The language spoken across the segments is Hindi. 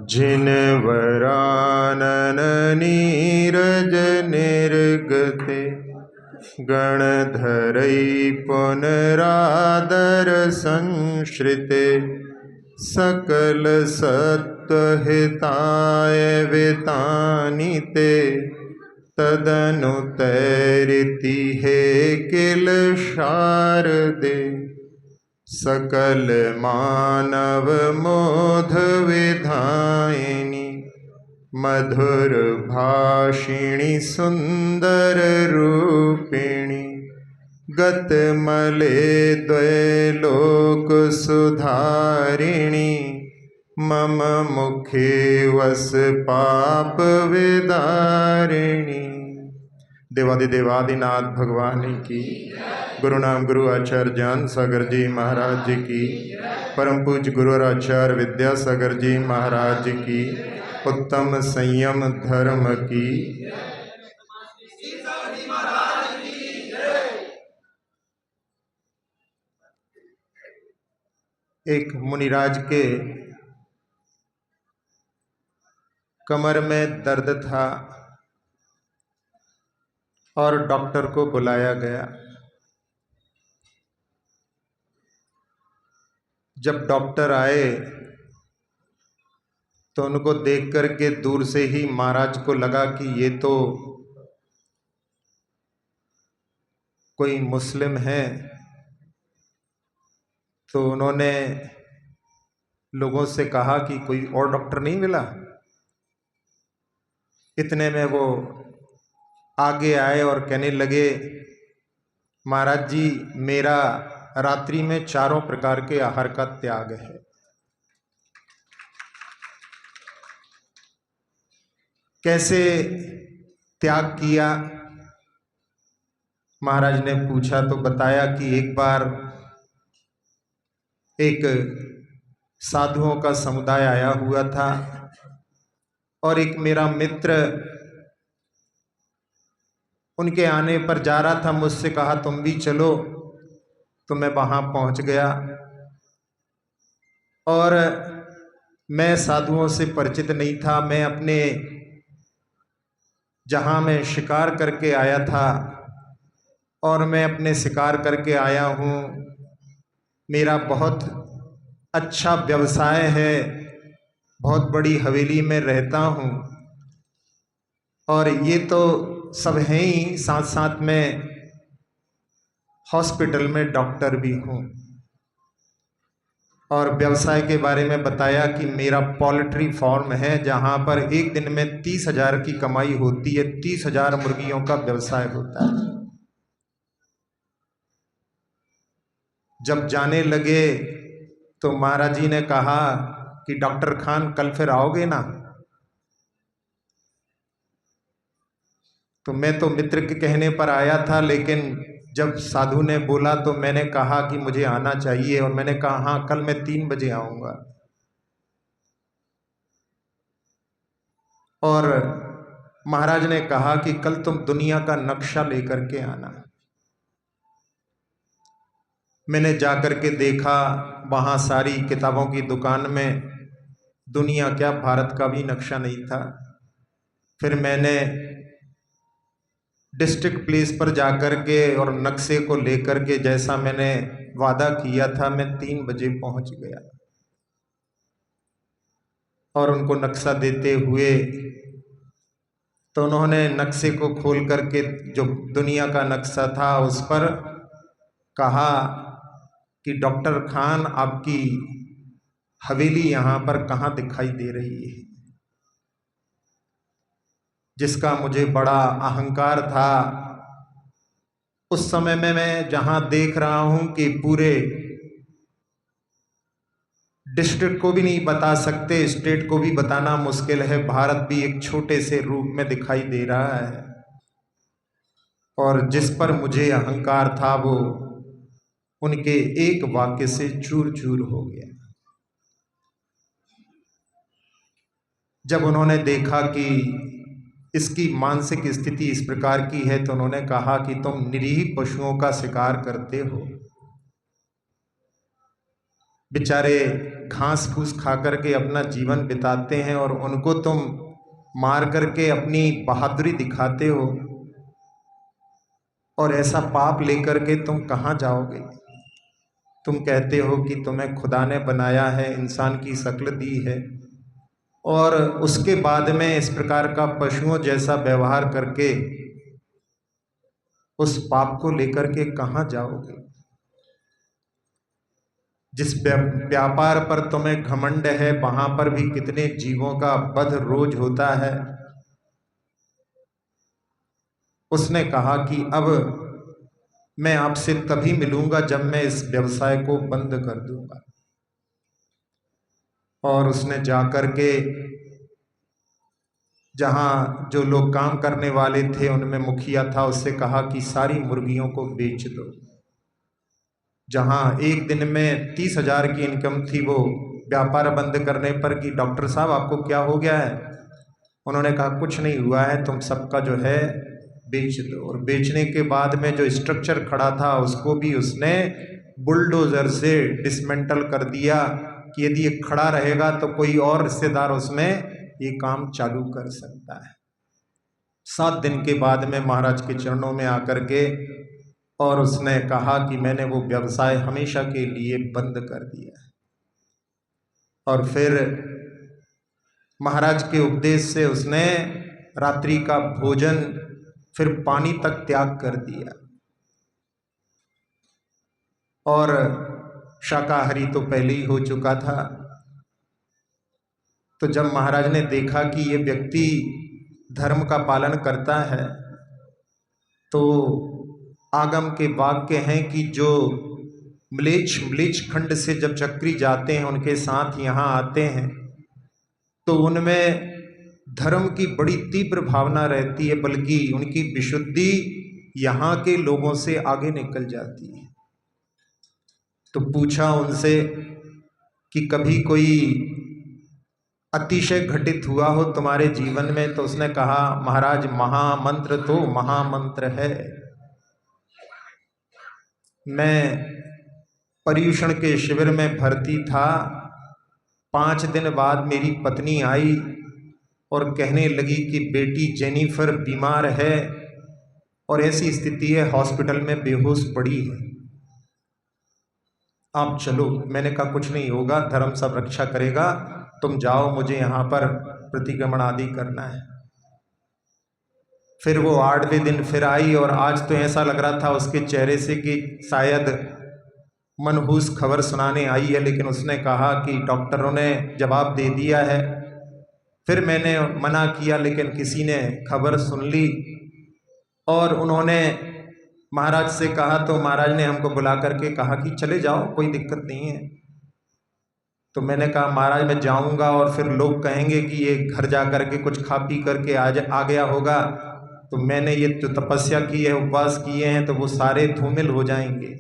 जिन वरानन नीरज निर्गते गणधरै पुनरादर संश्रिते सकल सत्वहिताय वितानिते तदनुतैरिति हे किल शारदे सकल मानव मोध विधायिनी मधुर भाषिणी सुंदर रूपिणी गतमले द्वैलोक सुधारिणी मम मुखे वस पाप विदारिणी। देवादिदेवादिनाथ भगवान की, गुरु नाम गुरु आचार्य ज्ञान सागर जी महाराज जी की, परम पूज्य गुरु और आचार्य विद्यासागर जी महाराज जी की, उत्तम संयम धर्म की। एक मुनिराज के कमर में दर्द था और डॉक्टर को बुलाया गया। जब डॉक्टर आए तो उनको देख करके दूर से ही महाराज को लगा कि ये तो कोई मुस्लिम है। तो उन्होंने लोगों से कहा कि कोई और डॉक्टर नहीं मिला। इतने में वो आगे आए और कहने लगे, महाराज जी मेरा रात्रि में 4 प्रकार के आहार का त्याग है। कैसे त्याग किया? महाराज ने पूछा तो बताया कि एक बार एक साधुओं का समुदाय आया हुआ था और एक मेरा मित्र उनके आने पर जा रहा था, मुझसे कहा तुम भी चलो। तो मैं वहां पहुंच गया और मैं साधुओं से परिचित नहीं था। मैं अपने जहां मैं शिकार करके आया था और मैं अपने शिकार करके आया हूं। मेरा बहुत अच्छा व्यवसाय है, बहुत बड़ी हवेली में रहता हूं और ये तो सब हैं ही, साथ साथ में हॉस्पिटल में डॉक्टर भी हूं। और व्यवसाय के बारे में बताया कि मेरा पोल्ट्री फार्म है जहां पर एक दिन में 30,000 की कमाई होती है। 30,000 मुर्गियों का व्यवसाय होता है। जब जाने लगे तो महाराज जी ने कहा कि डॉक्टर खान कल फिर आओगे ना? तो मैं तो मित्र के कहने पर आया था, लेकिन जब साधु ने बोला तो मैंने कहा कि मुझे आना चाहिए और मैंने कहा हाँ कल मैं 3 बजे आऊंगा। और महाराज ने कहा कि कल तुम दुनिया का नक्शा लेकर के आना। मैंने जाकर के देखा, वहां सारी किताबों की दुकान में दुनिया क्या भारत का भी नक्शा नहीं था। फिर मैंने डिस्ट्रिक्ट प्लेस पर जाकर के और नक्शे को लेकर के जैसा मैंने वादा किया था, मैं 3 बजे पहुंच गया और उनको नक्शा देते हुए तो उन्होंने नक्शे को खोल करके जो दुनिया का नक्शा था उस पर कहा कि डॉक्टर खान आपकी हवेली यहाँ पर कहाँ दिखाई दे रही है? जिसका मुझे बड़ा अहंकार था। उस समय में मैं जहां देख रहा हूं कि पूरे डिस्ट्रिक्ट को भी नहीं बता सकते, स्टेट को भी बताना मुश्किल है, भारत भी एक छोटे से रूप में दिखाई दे रहा है। और जिस पर मुझे अहंकार था वो उनके एक वाक्य से चूर चूर हो गया। जब उन्होंने देखा कि इसकी मानसिक स्थिति इस प्रकार की है तो उन्होंने कहा कि तुम निरीह पशुओं का शिकार करते हो। बेचारे घास फूस खा करके अपना जीवन बिताते हैं और उनको तुम मार करके अपनी बहादुरी दिखाते हो, और ऐसा पाप लेकर के तुम कहाँ जाओगे। तुम कहते हो कि तुम्हें खुदा ने बनाया है, इंसान की शक्ल दी है, और उसके बाद में इस प्रकार का पशुओं जैसा व्यवहार करके उस पाप को लेकर के कहाँ जाओगे। जिस व्यापार पर तुम्हें घमंड है, वहां पर भी कितने जीवों का वध रोज होता है। उसने कहा कि अब मैं आपसे तभी मिलूंगा जब मैं इस व्यवसाय को बंद कर दूंगा। और उसने जाकर के जहां जो लोग काम करने वाले थे उनमें मुखिया था, उससे कहा कि सारी मुर्गियों को बेच दो। जहां एक दिन में 30,000 की इनकम थी, वो व्यापार बंद करने पर कि डॉक्टर साहब आपको क्या हो गया है। उन्होंने कहा कुछ नहीं हुआ है, तुम सबका जो है बेच दो। और बेचने के बाद में जो स्ट्रक्चर खड़ा था उसको भी उसने बुलडोजर से डिसमेंटल कर दिया कि यदि ये खड़ा रहेगा तो कोई और रिश्तेदार उसमें ये काम चालू कर सकता है। 7 दिन के बाद में महाराज के चरणों में आकर के और उसने कहा कि मैंने वो व्यवसाय हमेशा के लिए बंद कर दिया है। और फिर महाराज के उपदेश से उसने रात्रि का भोजन, फिर पानी तक त्याग कर दिया, और शाकाहारी तो पहले ही हो चुका था। तो जब महाराज ने देखा कि ये व्यक्ति धर्म का पालन करता है, तो आगम के वाक्य हैं कि जो म्लेच्छ खंड से जब चक्री जाते हैं उनके साथ यहाँ आते हैं तो उनमें धर्म की बड़ी तीव्र भावना रहती है, बल्कि उनकी विशुद्धि यहाँ के लोगों से आगे निकल जाती है। तो पूछा उनसे कि कभी कोई अतिशय घटित हुआ हो तुम्हारे जीवन में। तो उसने कहा महाराज महामंत्र तो महामंत्र है। मैं पर्यूषण के शिविर में भर्ती था, 5 दिन बाद मेरी पत्नी आई और कहने लगी कि बेटी जेनिफर बीमार है और ऐसी स्थिति है हॉस्पिटल में बेहोश पड़ी है, आप चलो। मैंने कहा कुछ नहीं होगा, धर्म सब रक्षा करेगा, तुम जाओ, मुझे यहाँ पर प्रतिक्रमण आदि करना है। फिर वो 8वें दिन फिर आई और आज तो ऐसा लग रहा था उसके चेहरे से कि शायद मनहूस खबर सुनाने आई है, लेकिन उसने कहा कि डॉक्टरों ने जवाब दे दिया है। फिर मैंने मना किया, लेकिन किसी ने खबर सुन ली और उन्होंने महाराज से कहा, तो महाराज ने हमको बुला करके कहा कि चले जाओ, कोई दिक्कत नहीं है। तो मैंने कहा महाराज मैं जाऊंगा और फिर लोग कहेंगे कि ये घर जा कर के कुछ खा पी करके आ गया होगा, तो मैंने ये जो तपस्या की है, उपवास किए हैं, तो वो सारे धूमिल हो जाएंगे।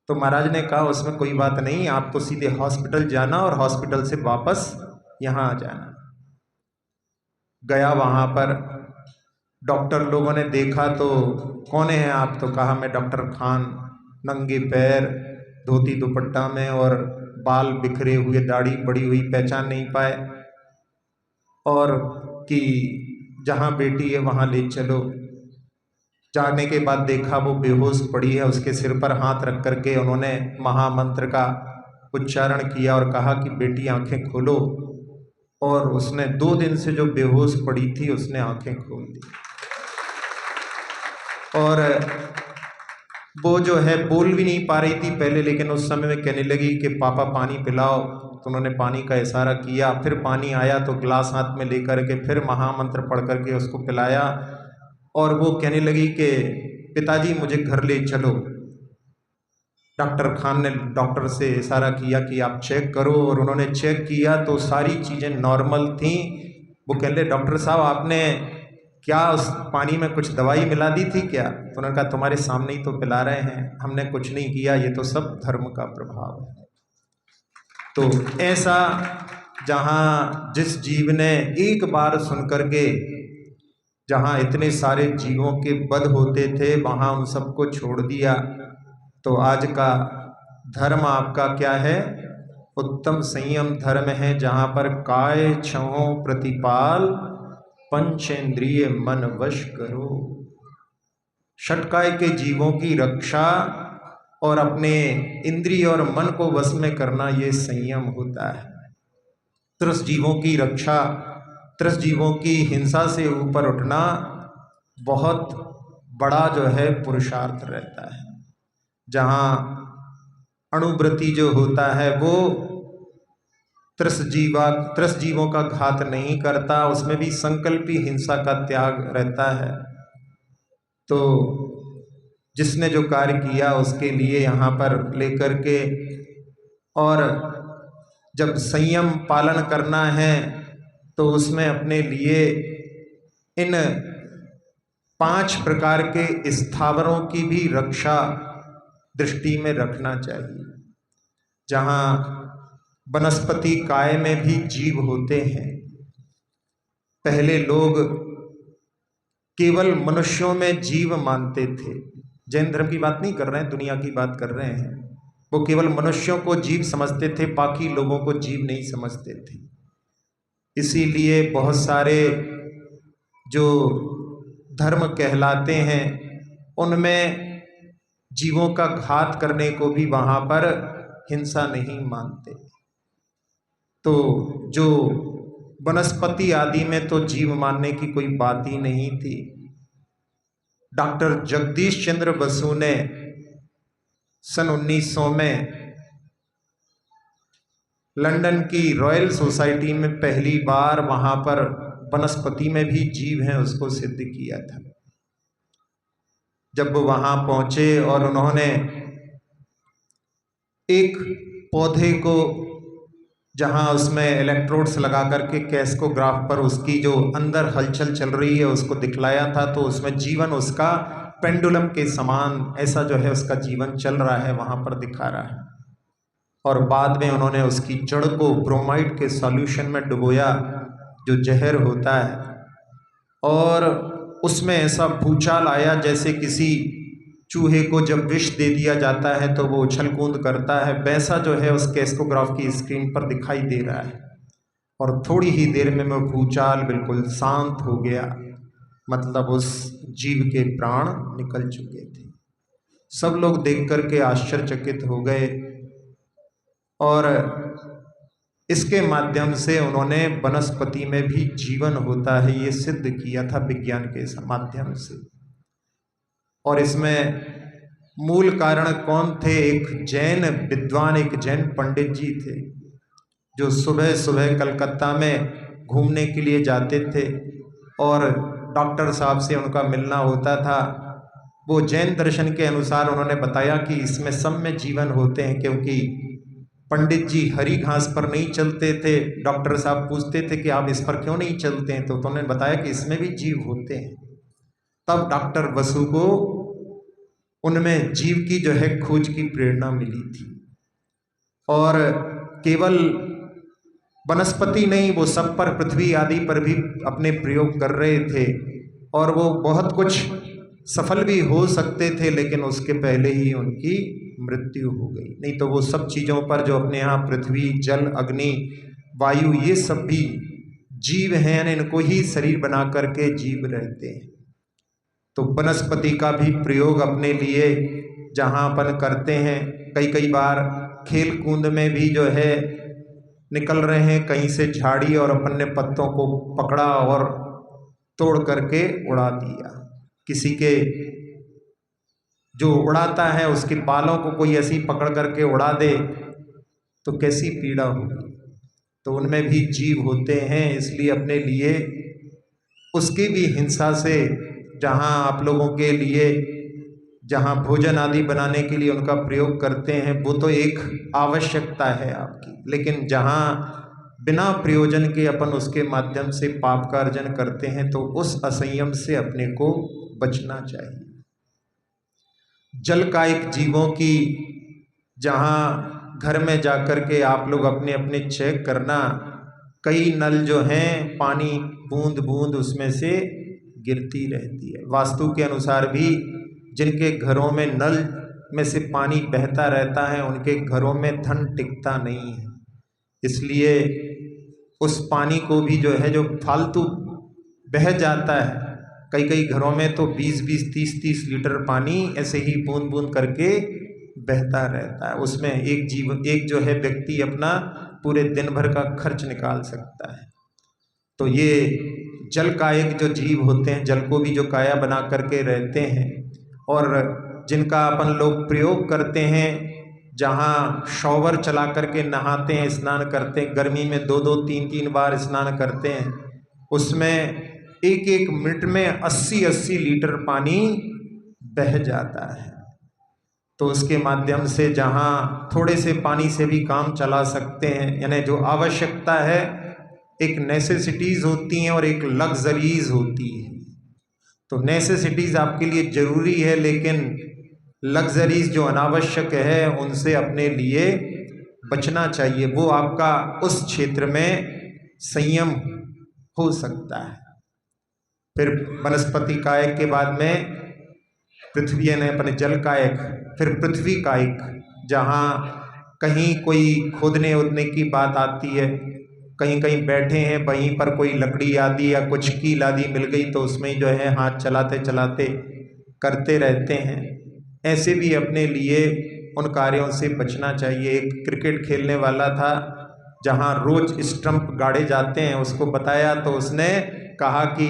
तो महाराज ने कहा उसमें कोई बात नहीं, आप तो सीधे हॉस्पिटल जाना और हॉस्पिटल से वापस यहाँ आ जाना। गया, वहाँ पर डॉक्टर लोगों ने देखा तो कौन हैं आप, तो कहा मैं डॉक्टर खान, नंगे पैर, धोती दुपट्टा में और बाल बिखरे हुए, दाढ़ी बड़ी हुई, पहचान नहीं पाए, और कि जहाँ बेटी है वहाँ ले चलो। जाने के बाद देखा वो बेहोश पड़ी है, उसके सिर पर हाथ रख करके उन्होंने महामंत्र का उच्चारण किया और कहा कि बेटी आंखें खोलो, और उसने 2 दिन से जो बेहोश पड़ी थी उसने आंखें खोल दी। और वो जो है बोल भी नहीं पा रही थी पहले, लेकिन उस समय में कहने लगी कि पापा पानी पिलाओ। तो उन्होंने पानी का इशारा किया, फिर पानी आया तो गिलास हाथ में लेकर के फिर महामंत्र पढ़ करके उसको पिलाया, और वो कहने लगी कि पिताजी मुझे घर ले चलो। डॉक्टर खान ने डॉक्टर से इशारा किया कि आप चेक करो, और उन्होंने चेक किया तो सारी चीज़ें नॉर्मल थीं। वो कह रहे डॉक्टर साहब आपने क्या उस पानी में कुछ दवाई मिला दी थी क्या? तो उन्होंने कहा तुम्हारे सामने ही तो पिला रहे हैं, हमने कुछ नहीं किया, ये तो सब धर्म का प्रभाव है। तो ऐसा जहाँ जिस जीव ने एक बार सुन करके, जहाँ इतने सारे जीवों के वध होते थे वहाँ उन सबको छोड़ दिया, तो आज का धर्म आपका क्या है? उत्तम संयम धर्म है जहाँ पर काय छहों प्रतिपाल, पंचेंद्रिय मन वश करो। षटकाय के जीवों की रक्षा और अपने इंद्रिय और मन को वश में करना, ये संयम होता है। त्रस जीवों की रक्षा, त्रस जीवों की हिंसा से ऊपर उठना बहुत बड़ा जो है पुरुषार्थ रहता है। जहाँ अणुव्रति जो होता है वो त्रस जीवों का घात नहीं करता, उसमें भी संकल्पी हिंसा का त्याग रहता है। तो जिसने जो कार्य किया उसके लिए यहाँ पर लेकर के, और जब संयम पालन करना है तो उसमें अपने लिए इन 5 प्रकार के स्थावरों की भी रक्षा दृष्टि में रखना चाहिए। जहाँ वनस्पति काय में भी जीव होते हैं। पहले लोग केवल मनुष्यों में जीव मानते थे। जैन धर्म की बात नहीं कर रहे हैं, दुनिया की बात कर रहे हैं। वो केवल मनुष्यों को जीव समझते थे, बाकी लोगों को जीव नहीं समझते थे। इसीलिए बहुत सारे जो धर्म कहलाते हैं उनमें जीवों का घात करने को भी वहाँ पर हिंसा नहीं मानते। तो जो वनस्पति आदि में तो जीव मानने की कोई बात ही नहीं थी। डॉक्टर जगदीश चंद्र बसु ने सन 1900 में लंदन की रॉयल सोसाइटी में पहली बार वहाँ पर वनस्पति में भी जीव हैं उसको सिद्ध किया था। जब वो वहाँ पहुँचे और उन्होंने एक पौधे को, जहाँ उसमें इलेक्ट्रोड्स लगा करके कैस्कोग्राफ पर उसकी जो अंदर हलचल चल रही है उसको दिखलाया था, तो उसमें जीवन उसका पेंडुलम के समान ऐसा जो है उसका जीवन चल रहा है वहाँ पर दिखा रहा है। और बाद में उन्होंने उसकी जड़ को ब्रोमाइड के सॉल्यूशन में डुबोया जो जहर होता है, और उसमें ऐसा भूचाल आया जैसे किसी चूहे को जब विष दे दिया जाता है तो वो उछल कूद करता है, वैसा जो है उस कैस्कोग्राफ की स्क्रीन पर दिखाई दे रहा है। और थोड़ी ही देर में वो भूचाल बिल्कुल शांत हो गया, मतलब उस जीव के प्राण निकल चुके थे। सब लोग देख करके आश्चर्यचकित हो गए और इसके माध्यम से उन्होंने वनस्पति में भी जीवन होता है ये सिद्ध किया था विज्ञान के माध्यम से। और इसमें मूल कारण कौन थे? एक जैन विद्वान, एक जैन पंडित जी थे जो सुबह सुबह कलकत्ता में घूमने के लिए जाते थे और डॉक्टर साहब से उनका मिलना होता था। वो जैन दर्शन के अनुसार उन्होंने बताया कि इसमें सब में जीवन होते हैं, क्योंकि पंडित जी हरी घास पर नहीं चलते थे। डॉक्टर साहब पूछते थे कि आप इस पर क्यों नहीं चलते हैं, तो उन्होंने बताया कि इसमें भी जीव होते हैं। तब डॉक्टर बसु को उनमें जीव की जो है खोज की प्रेरणा मिली थी। और केवल वनस्पति नहीं, वो सब पर, पृथ्वी आदि पर भी अपने प्रयोग कर रहे थे और वो बहुत कुछ सफल भी हो सकते थे, लेकिन उसके पहले ही उनकी मृत्यु हो गई। नहीं तो वो सब चीज़ों पर जो अपने यहाँ पृथ्वी, जल, अग्नि, वायु, ये सब भी जीव हैं, इनको ही शरीर बना करके जीव रहते हैं। तो वनस्पति का भी प्रयोग अपने लिए जहाँ अपन करते हैं, कई बार खेल कूद में भी जो है निकल रहे हैं कहीं से झाड़ी और अपन ने पत्तों को पकड़ा और तोड़ करके उड़ा दिया। किसी के जो उड़ाता है उसके बालों को कोई ऐसी पकड़ करके उड़ा दे तो कैसी पीड़ा होगी। तो उनमें भी जीव होते हैं, इसलिए अपने लिए उसकी भी हिंसा से, जहाँ आप लोगों के लिए जहाँ भोजन आदि बनाने के लिए उनका प्रयोग करते हैं वो तो एक आवश्यकता है आपकी, लेकिन जहाँ बिना प्रयोजन के अपन उसके माध्यम से पाप का अर्जन करते हैं तो उस असंयम से अपने को बचना चाहिए। जल कायिक जीवों की जहाँ घर में जाकर के आप लोग अपने अपने चेक करना, कई नल जो हैं पानी बूंद बूंद उसमें से गिरती रहती है। वास्तु के अनुसार भी जिनके घरों में नल में से पानी बहता रहता है उनके घरों में धन टिकता नहीं है। इसलिए उस पानी को भी जो है, जो फालतू बह जाता है, कई कई घरों में तो 20-20, 30-30 लीटर पानी ऐसे ही बूंद बूंद करके बहता रहता है। उसमें एक जो है व्यक्ति अपना पूरे दिन भर का खर्च निकाल सकता है। तो ये जल कायक जो जीव होते हैं, जल को भी जो काया बना करके रहते हैं, और जिनका अपन लोग प्रयोग करते हैं, जहाँ शॉवर चला करके नहाते हैं, स्नान करते हैं, गर्मी में 2-2, 3-3 बार स्नान करते हैं, उसमें एक एक मिनट में 80-80 लीटर पानी बह जाता है। तो उसके माध्यम से जहाँ थोड़े से पानी से भी काम चला सकते हैं, यानी जो आवश्यकता है, एक नेसेसिटीज़ होती हैं और एक लग्जरीज होती है। तो नेसेसिटीज़ आपके लिए ज़रूरी है, लेकिन लग्जरीज जो अनावश्यक है उनसे अपने लिए बचना चाहिए। वो आपका उस क्षेत्र में संयम हो सकता है। फिर वनस्पति कायक के बाद में पृथ्वी यानी अपने जल कायक, फिर पृथ्वी कायक, जहाँ कहीं कोई खोदने उदने की बात आती है, कहीं कहीं बैठे हैं, वहीं पर कोई लकड़ी आदि या कुछ कील आदि मिल गई तो उसमें जो है हाथ चलाते चलाते करते रहते हैं। ऐसे भी अपने लिए उन कार्यों से बचना चाहिए। एक क्रिकेट खेलने वाला था, जहाँ रोज स्टंप गाड़े जाते हैं, उसको बताया तो उसने कहा कि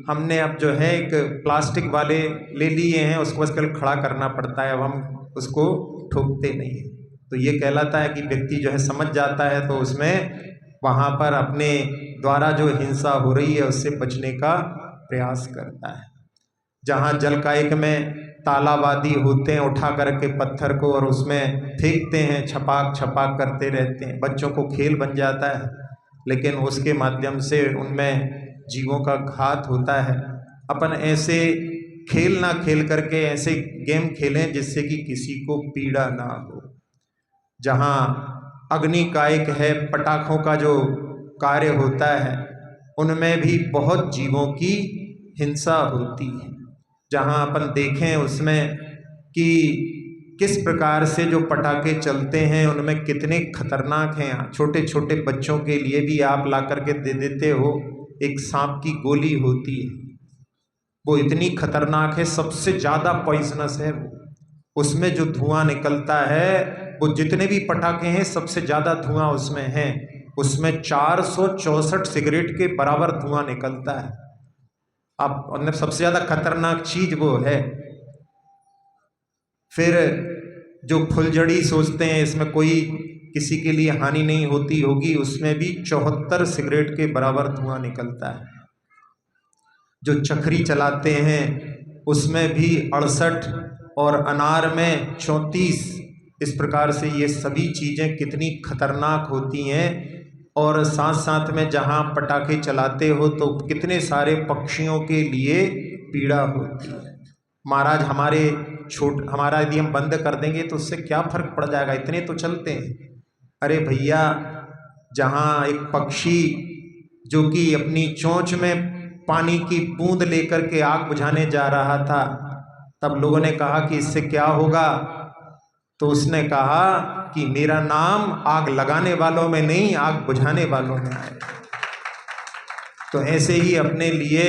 हमने अब जो है एक प्लास्टिक वाले ले लिए हैं, उसको बस कल खड़ा करना पड़ता है, अब हम उसको ठोकते नहीं हैं। तो ये कहलाता है कि व्यक्ति जो है समझ जाता है, तो उसमें वहाँ पर अपने द्वारा जो हिंसा हो रही है उससे बचने का प्रयास करता है। जहाँ जल कायक में तालाब आदि होते हैं, उठा करके पत्थर को और उसमें फेंकते हैं, छपाक छपाक करते रहते हैं, बच्चों को खेल बन जाता है, लेकिन उसके माध्यम से उनमें जीवों का घात होता है। अपन ऐसे खेल ना खेल करके ऐसे गेम खेलें जिससे कि किसी को पीड़ा ना हो। जहाँ अग्नि कायक है, पटाखों का जो कार्य होता है, उनमें भी बहुत जीवों की हिंसा होती है। जहाँ अपन देखें उसमें कि किस प्रकार से जो पटाखे चलते हैं उनमें कितने खतरनाक हैं। छोटे छोटे बच्चों के लिए भी आप ला करके दे देते हो, एक सांप की गोली होती है, वो इतनी खतरनाक है, सबसे ज़्यादा पॉइजनस है वो। उसमें जो धुआं निकलता है, वो जितने भी पटाखे हैं सबसे ज़्यादा धुआं उसमें है। उसमें 464 सिगरेट के बराबर धुआं निकलता है। आप मतलब सबसे ज़्यादा खतरनाक चीज़ वो है। फिर जो फुलझड़ी सोचते हैं इसमें कोई किसी के लिए हानि नहीं होती होगी, उसमें भी 74 सिगरेट के बराबर धुआं निकलता है। जो चक्री चलाते हैं उसमें भी 68 और अनार में 34। इस प्रकार से ये सभी चीज़ें कितनी खतरनाक होती हैं। और साथ साथ में जहाँ पटाखे चलाते हो तो कितने सारे पक्षियों के लिए पीड़ा होती है। महाराज हमारा यदि हम बंद कर देंगे तो उससे क्या फर्क पड़ जाएगा, इतने तो चलते हैं। अरे भैया, जहाँ एक पक्षी जो कि अपनी चोंच में पानी की बूंद लेकर के आग बुझाने जा रहा था, तब लोगों ने कहा कि इससे क्या होगा, तो उसने कहा कि मेरा नाम आग लगाने वालों में नहीं, आग बुझाने वालों में है। तो ऐसे ही अपने लिए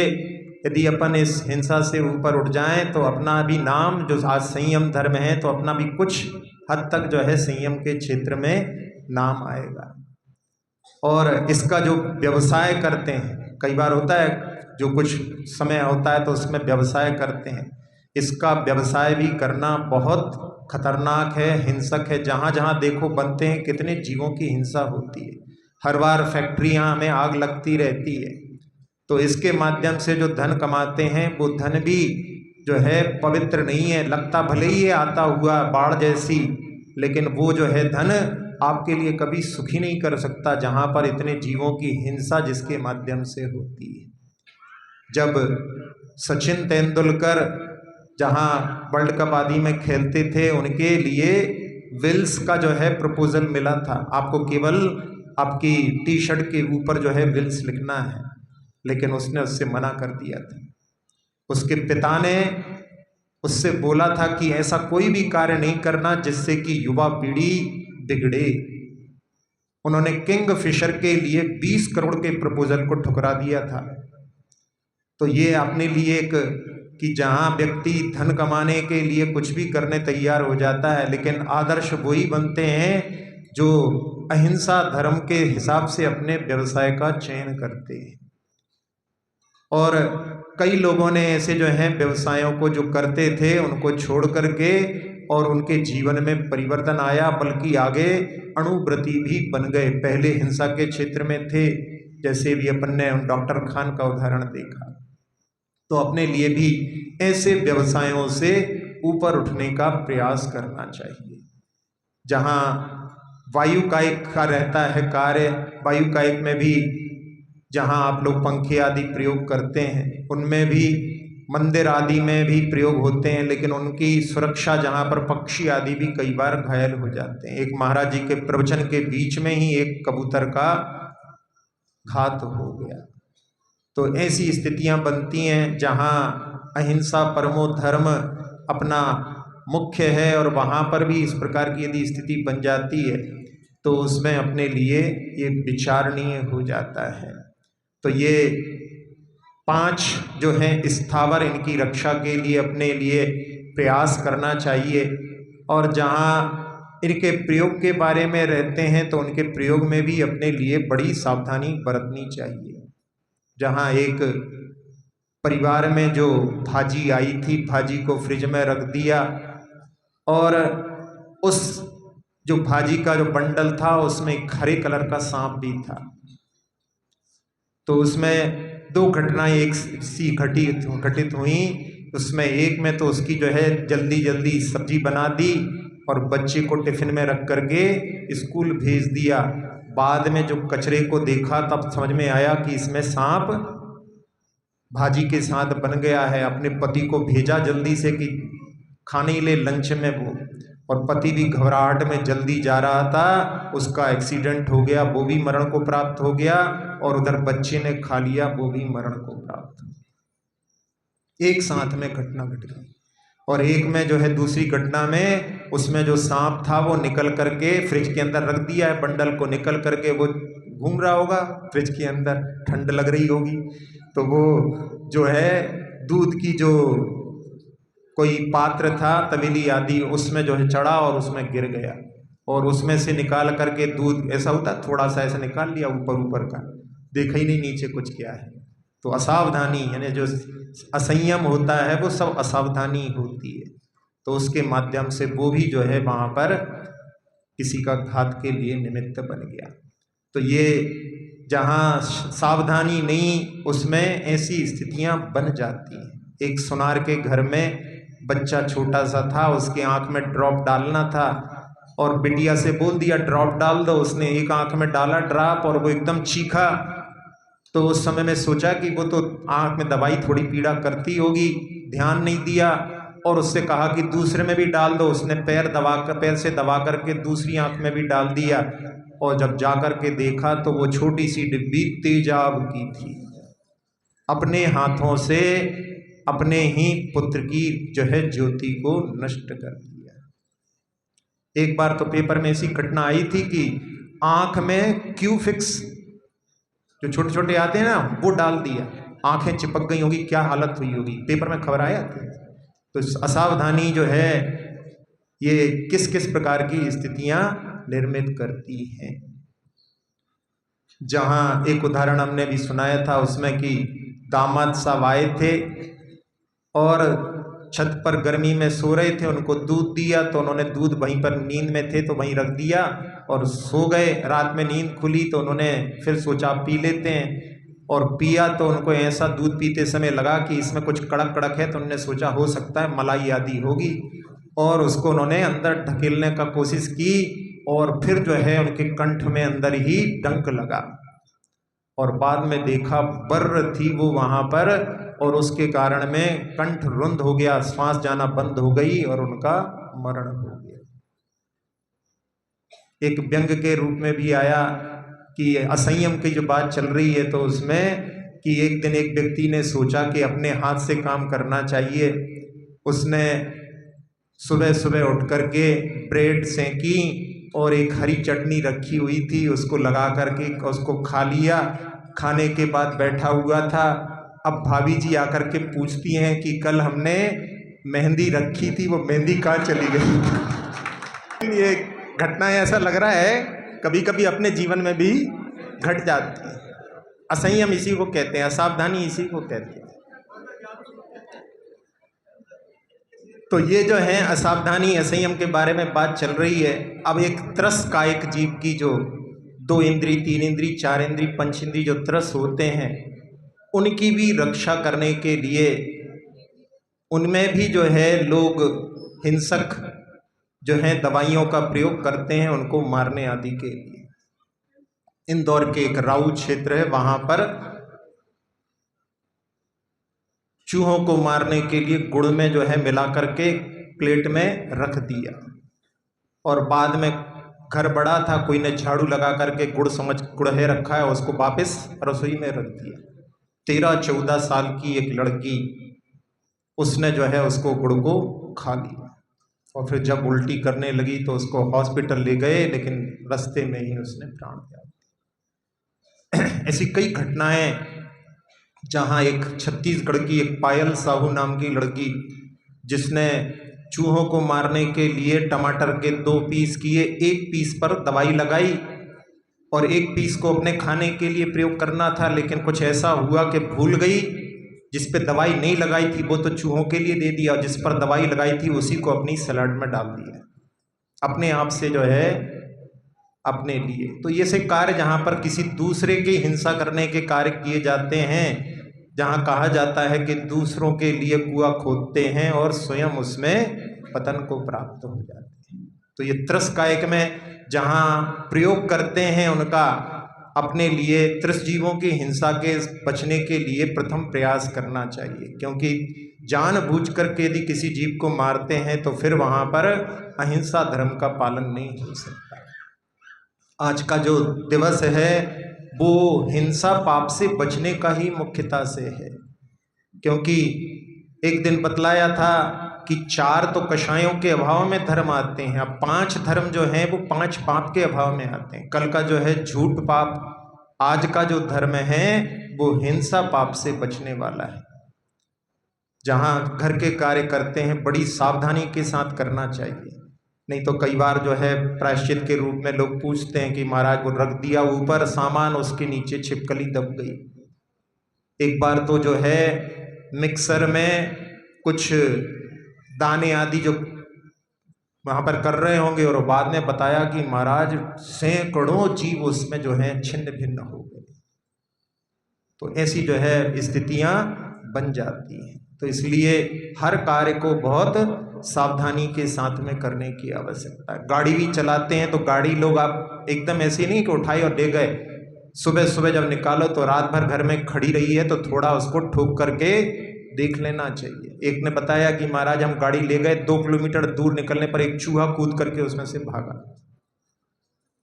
यदि अपन इस हिंसा से ऊपर उठ जाएं तो अपना भी नाम, जो आज संयम धर्म है, तो अपना भी कुछ हद तक जो है संयम के क्षेत्र में नाम आएगा। और इसका जो व्यवसाय करते हैं, कई बार होता है जो कुछ समय होता है तो उसमें व्यवसाय करते हैं, इसका व्यवसाय भी करना बहुत खतरनाक है, हिंसक है। जहाँ जहाँ देखो बनते हैं, कितने जीवों की हिंसा होती है। हर बार फैक्ट्रियाँ में आग लगती रहती है। तो इसके माध्यम से जो धन कमाते हैं वो धन भी जो है पवित्र नहीं है। लगता भले ही है आता हुआ बाढ़ जैसी, लेकिन वो जो है धन आपके लिए कभी सुखी नहीं कर सकता, जहाँ पर इतने जीवों की हिंसा जिसके माध्यम से होती है। जब सचिन तेंदुलकर जहाँ वर्ल्ड कप आदि में खेलते थे, उनके लिए विल्स का जो है प्रपोजल मिला था, आपको केवल आपकी टी शर्ट के ऊपर जो है विल्स लिखना है, लेकिन उसने उससे मना कर दिया था। उसके पिता ने उससे बोला था कि ऐसा कोई भी कार्य नहीं करना जिससे कि युवा पीढ़ी बिगड़े। उन्होंने किंग फिशर के लिए 20 करोड़ के प्रपोजल को ठुकरा दिया था। तो ये अपने लिए एक कि जहाँ व्यक्ति धन कमाने के लिए कुछ भी करने तैयार हो जाता है, लेकिन आदर्श वही बनते हैं जो अहिंसा धर्म के हिसाब से अपने व्यवसाय का चयन करते हैं। और कई लोगों ने ऐसे जो हैं व्यवसायों को जो करते थे उनको छोड़ करके और उनके जीवन में परिवर्तन आया, बल्कि आगे अणुव्रती भी बन गए। पहले हिंसा के क्षेत्र में थे, जैसे भी अपन ने डॉक्टर खान का उदाहरण देखा। तो अपने लिए भी ऐसे व्यवसायों से ऊपर उठने का प्रयास करना चाहिए। जहाँ वायु कायिक का रहता है कार्य, वायु कायिक में भी जहाँ आप लोग पंखे आदि प्रयोग करते हैं, उनमें भी मंदिर आदि में भी प्रयोग होते हैं, लेकिन उनकी सुरक्षा जहाँ पर पक्षी आदि भी कई बार घायल हो जाते हैं। एक महाराज जी के प्रवचन के बीच में ही एक कबूतर का घात हो गया। तो ऐसी स्थितियां बनती हैं जहाँ अहिंसा परमो धर्म अपना मुख्य है, और वहाँ पर भी इस प्रकार की यदि स्थिति बन जाती है तो उसमें अपने लिए ये विचारणीय हो जाता है। तो ये 5 जो हैं स्थावर, इनकी रक्षा के लिए अपने लिए प्रयास करना चाहिए। और जहाँ इनके प्रयोग के बारे में रहते हैं तो उनके प्रयोग में भी अपने लिए बड़ी सावधानी बरतनी चाहिए। जहाँ एक परिवार में जो भाजी आई थी, भाजी को फ्रिज में रख दिया, और उस जो भाजी का जो बंडल था उसमें एक हरे कलर का सांप भी था। तो उसमें 2 घटनाएं एक सी घटित हुई। उसमें एक में तो उसकी जो है जल्दी जल्दी सब्जी बना दी और बच्चे को टिफिन में रख करके स्कूल भेज दिया। बाद में जो कचरे को देखा तब समझ में आया कि इसमें सांप भाजी के साथ बन गया है। अपने पति को भेजा जल्दी से कि खाने ले लंच में वो, और पति भी घबराहट में जल्दी जा रहा था, उसका एक्सीडेंट हो गया, वो भी मरण को प्राप्त हो गया, और उधर बच्चे ने खा लिया, वो भी मरण को प्राप्त। एक साथ में घटना घट गई। और एक में जो है दूसरी घटना में उसमें जो सांप था वो निकल करके फ्रिज के अंदर रख दिया है, बंडल को निकल करके वो घूम रहा होगा फ्रिज के अंदर, ठंड लग रही होगी, तो वो जो है दूध की जो कोई पात्र था, तवेली आदि, उसमें जो है चढ़ा और उसमें गिर गया, और उसमें से निकाल करके दूध, ऐसा होता थोड़ा सा ऐसा निकाल लिया ऊपर ऊपर का, देखा ही नहीं नीचे कुछ क्या है। तो असावधानी यानी जो असंयम होता है वो सब असावधानी होती है। तो उसके माध्यम से वो भी जो है वहाँ पर किसी का घात के लिए निमित्त बन गया। तो ये जहाँ सावधानी नहीं, उसमें ऐसी स्थितियाँ बन जाती हैं। एक सुनार के घर में बच्चा छोटा सा था, उसके आँख में ड्रॉप डालना था, और बिटिया से बोल दिया ड्रॉप डाल दो। उसने एक आँख में डाला ड्रॉप और वो एकदम चीखा। तो उस समय में सोचा कि वो तो आँख में दवाई थोड़ी पीड़ा करती होगी, ध्यान नहीं दिया, और उससे कहा कि दूसरे में भी डाल दो। उसने पैर से दबा करके दूसरी आँख में भी डाल दिया, और जब जा कर के देखा तो वो छोटी सी डिब्बी तेजाब की थी। अपने हाथों से अपने ही पुत्र की जो है ज्योति को नष्ट कर दिया। एक बार तो पेपर में ऐसी घटना आई थी कि आंख में क्यू फिक्स जो छोटे छोटे आते हैं ना, वो डाल दिया, आंखें चिपक गई होगी, क्या हालत हुई होगी, पेपर में खबर आया थी। तो असावधानी जो है ये किस किस प्रकार की स्थितियां निर्मित करती हैं। जहां एक उदाहरण हमने भी सुनाया था उसमें कि दामाद साहब आए थे और छत पर गर्मी में सो रहे थे, उनको दूध दिया तो उन्होंने दूध वहीं पर, नींद में थे तो वहीं रख दिया और सो गए। रात में नींद खुली तो उन्होंने फिर सोचा पी लेते हैं, और पिया तो उनको ऐसा दूध पीते समय लगा कि इसमें कुछ कड़क कड़क है, तो उन्होंने सोचा हो सकता है मलाई आदि होगी, और उसको उन्होंने अंदर ढकेलने का कोशिश की, और फिर जो है उनके कंठ में अंदर ही डंक लगा, और बाद में देखा बर्र थी वो वहां पर, और उसके कारण में कंठ रुंध हो गया, श्वास जाना बंद हो गई और उनका मरण हो गया। एक व्यंग के रूप में भी आया कि असंयम की जो बात चल रही है, तो उसमें कि एक दिन एक व्यक्ति ने सोचा कि अपने हाथ से काम करना चाहिए। उसने सुबह सुबह उठ करके ब्रेड सेंकी और एक हरी चटनी रखी हुई थी, उसको लगा करके उसको खा लिया। खाने के बाद बैठा हुआ था। अब भाभी जी आकर के पूछती हैं कि कल हमने मेहंदी रखी थी, वो मेहंदी कहाँ चली गई। ये घटना ऐसा लग रहा है कभी कभी अपने जीवन में भी घट जाती है। असंयम इसी को कहते हैं, असावधानी इसी को कहते हैं। तो ये जो है असावधानी असंयम के बारे में बात चल रही है। अब एक त्रस कायिक जीव की जो 2 इंद्री, 3 इंद्री, 4 इंद्री, 5 इंद्री जो त्रस होते हैं, उनकी भी रक्षा करने के लिए उनमें भी जो है लोग हिंसक जो है दवाइयों का प्रयोग करते हैं उनको मारने आदि के लिए। इंदौर के एक राऊ क्षेत्र है, वहां पर चूहों को मारने के लिए गुड़ में जो है मिला करके प्लेट में रख दिया, और बाद में घर बड़ा था, कोई ने झाड़ू लगा करके गुड़ समझ गुड़हे रखा है, उसको वापस रसोई में रख दिया। 13-14 साल की एक लड़की, उसने जो है उसको गुड़ को खा लिया, और फिर जब उल्टी करने लगी तो उसको हॉस्पिटल ले गए, लेकिन रास्ते में ही उसने प्राण त्याग। ऐसी कई घटनाएं जहां एक छत्तीसगढ़ की एक पायल साहू नाम की लड़की, जिसने चूहों को मारने के लिए टमाटर के 2 पीस किए, 1 पीस पर दवाई लगाई और 1 पीस को अपने खाने के लिए प्रयोग करना था, लेकिन कुछ ऐसा हुआ कि भूल गई, जिस पे दवाई नहीं लगाई थी वो तो चूहों के लिए दे दिया, और जिस पर दवाई लगाई थी उसी को अपनी सलाद में डाल दिया, अपने आप से जो है अपने लिए। तो ये से कार्य जहाँ पर किसी दूसरे की हिंसा करने के कार्य किए जाते हैं, जहाँ कहा जाता है कि दूसरों के लिए कुआं खोदते हैं और स्वयं उसमें पतन को प्राप्त हो जाते हैं। तो ये त्रस कायिक में जहाँ प्रयोग करते हैं उनका अपने लिए त्रस जीवों की हिंसा के बचने के लिए प्रथम प्रयास करना चाहिए, क्योंकि जानबूझ करके यदि किसी जीव को मारते हैं तो फिर वहाँ पर अहिंसा धर्म का पालन नहीं हो सकता। आज का जो दिवस है वो हिंसा पाप से बचने का ही मुख्यता से है, क्योंकि एक दिन बतलाया था कि 4 तो कषायों के अभाव में धर्म आते हैं, अब 5 धर्म जो हैं वो 5 पाप के अभाव में आते हैं। कल का जो है झूठ पाप, आज का जो धर्म है वो हिंसा पाप से बचने वाला है। जहां घर के कार्य करते हैं बड़ी सावधानी के साथ करना चाहिए, नहीं तो कई बार जो है प्रायश्चित के रूप में लोग पूछते हैं कि महाराज वो रख दिया ऊपर सामान, उसके नीचे छिपकली दब गई। एक बार तो जो है मिक्सर में कुछ दाने आदि जो वहां पर कर रहे होंगे, और बाद में बताया कि महाराज सैकड़ों जीव उसमें जो है छिन्न भिन्न हो गए। तो ऐसी जो है स्थितियां बन जाती हैं। तो इसलिए हर कार्य को बहुत सावधानी के साथ में करने की आवश्यकता है। गाड़ी भी चलाते हैं तो गाड़ी लोग आप एकदम ऐसे नहीं कि उठाई और ले गए। सुबह सुबह जब निकालो तो रात भर घर में खड़ी रही है तो थोड़ा उसको ठोक करके देख लेना चाहिए। एक ने बताया कि महाराज हम गाड़ी ले गए, 2 किलोमीटर दूर निकलने पर एक चूहा कूद करके उसमें से भागा।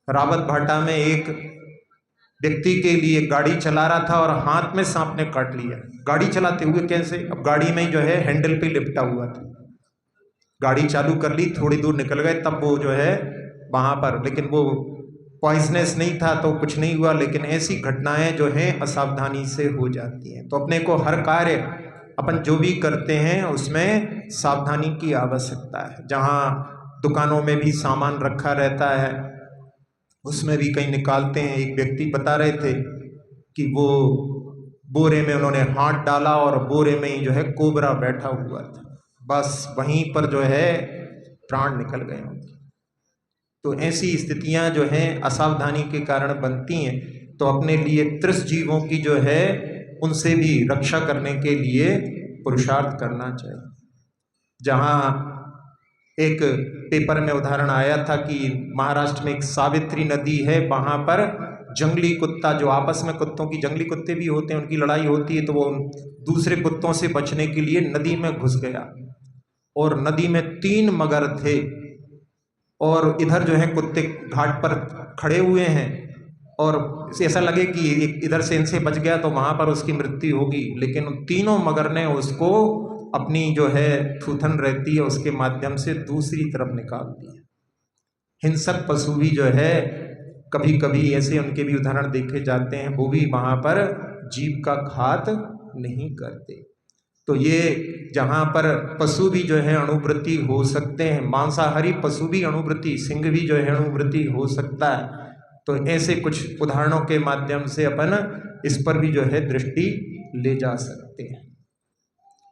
रावत भाटा में एक व्यक्ति के लिए गाड़ी चला रहा था और हाथ में सांप ने काट लिया। गाड़ी चलाते हुए कैसे, अब गाड़ी में जो है हैंडल पे लिपटा हुआ था, गाड़ी चालू कर ली, थोड़ी दूर निकल गए, तब वो जो है वहां पर, लेकिन वो पॉइजनस नहीं था तो कुछ नहीं हुआ। लेकिन ऐसी घटनाएं जो हैं असावधानी से हो जाती हैं। तो अपने को हर कार्य अपन जो भी करते हैं उसमें सावधानी की आवश्यकता है। जहाँ दुकानों में भी सामान रखा रहता है उसमें भी कहीं निकालते हैं। एक व्यक्ति बता रहे थे कि वो बोरे में उन्होंने हाथ डाला और बोरे में ही जो है कोबरा बैठा हुआ था, बस वहीं पर जो है प्राण निकल गए उनके। तो ऐसी स्थितियां जो हैं असावधानी के कारण बनती हैं। तो अपने लिए त्रस जीवों की जो है उनसे भी रक्षा करने के लिए पुरुषार्थ करना चाहिए। जहाँ एक पेपर में उदाहरण आया था कि महाराष्ट्र में एक सावित्री नदी है, वहां पर जंगली कुत्ता, जो आपस में कुत्तों की, जंगली कुत्ते भी होते हैं, उनकी लड़ाई होती है, तो वो दूसरे कुत्तों से बचने के लिए नदी में घुस गया और नदी में 3 मगर थे और इधर जो है कुत्ते घाट पर खड़े हुए हैं और ऐसा लगे कि इधर से इनसे बच गया तो वहां पर उसकी मृत्यु होगी, लेकिन उन तीनों मगर ने उसको अपनी जो है थूथन रहती है उसके माध्यम से दूसरी तरफ निकाल दिया। हिंसक पशु भी जो है कभी कभी ऐसे उनके भी उदाहरण देखे जाते हैं, वो भी वहाँ पर जीव का घात नहीं करते। तो ये जहाँ पर पशु भी जो है अणुव्रती हो सकते हैं, मांसाहारी पशु भी अणुव्रती, सिंह भी जो है अणुव्रती हो सकता है। तो ऐसे कुछ उदाहरणों के माध्यम से अपन इस पर भी जो है दृष्टि ले जा सकते हैं।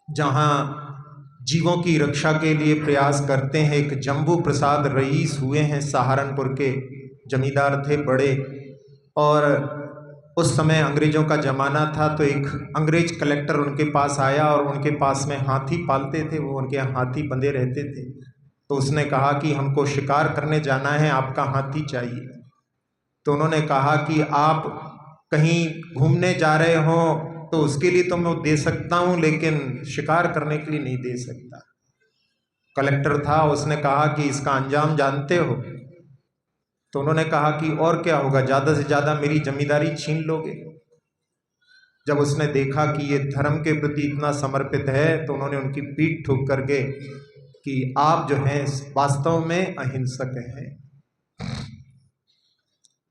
जहाँ जीवों की रक्षा के लिए प्रयास करते हैं, एक जम्बू प्रसाद रईस हुए हैं, सहारनपुर के जमींदार थे बड़े, और उस समय अंग्रेजों का ज़माना था। तो एक अंग्रेज कलेक्टर उनके पास आया और उनके पास में हाथी पालते थे, वो उनके यहाँ हाथी बंधे रहते थे। तो उसने कहा कि हमको शिकार करने जाना है, आपका हाथी चाहिए। तो उन्होंने कहा कि आप कहीं घूमने जा रहे हो तो उसके लिए तो मैं दे सकता हूँ, लेकिन शिकार करने के लिए नहीं दे सकता। कलेक्टर था, उसने कहा कि इसका अंजाम जानते हो? तो उन्होंने कहा कि और क्या होगा, ज़्यादा से ज़्यादा मेरी जमींदारी छीन लोगे। जब उसने देखा कि ये धर्म के प्रति इतना समर्पित है, तो उन्होंने उनकी पीठ ठोक करके कि आप जो हैं वास्तव में अहिंसक हैं।